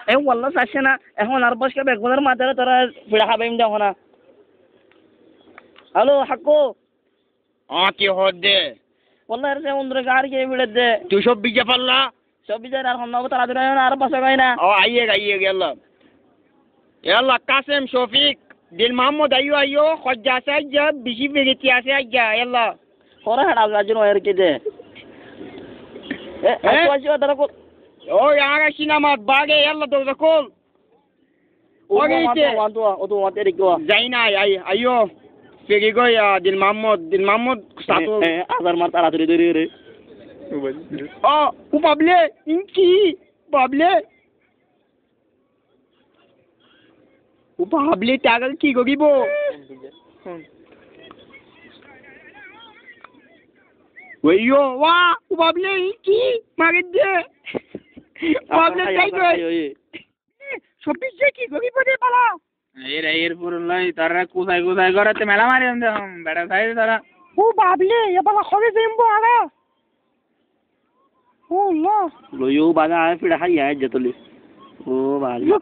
এই ওয়াল্লা চাচ্ছে না এখন আর বসকে বেগুনের মাথায় তোরা পিড়া খাবে এমনি দেখো না হ্যালো হাক্কু কি হদ দে ওয়াল্লা এর অন্ধরে গাড়ি গিয়ে বিড়ে দে তুই সব বিজে পারলা সব বিচার আর হন্না তারা দিন আর বসে গাই না আইয়ে গেল ইয়াল্লা কাসেম শফিক দিল মোহাম্মদ আইয়ো খজ্জা আছে আইয়া বেশি বেগেতি আছে আইয়া ইয়াল্লা ওরা হাড়া গাজন ওর কে দে আসো তারা কো ওই আগা সিনেমাত বাগে ইয়াল্লা দরজা খোল ওকে ও তো মাতে রেখো যাই না আইয়ো ফেগে গো দিল মোহাম্মদ সাতো আজার মার তাড়াতাড়ি ধরে রে ও বাবলে ইনকি বাবলে ও বাবলে টাকা কি করিব ওইয়ো ওয়া ও বাবলে ইনকি মাগে দে বাবলে তাই কই সবই যে কি করিব রে বালা এর পুরুলাই তারা কোথায় করতে মেলা মারি বেড়া খাই তারা ও বাবলে এবালা খবে দেমবো আরা ও লা লইও বাজা পিড়া খাইয়া যেতলি ও ভালো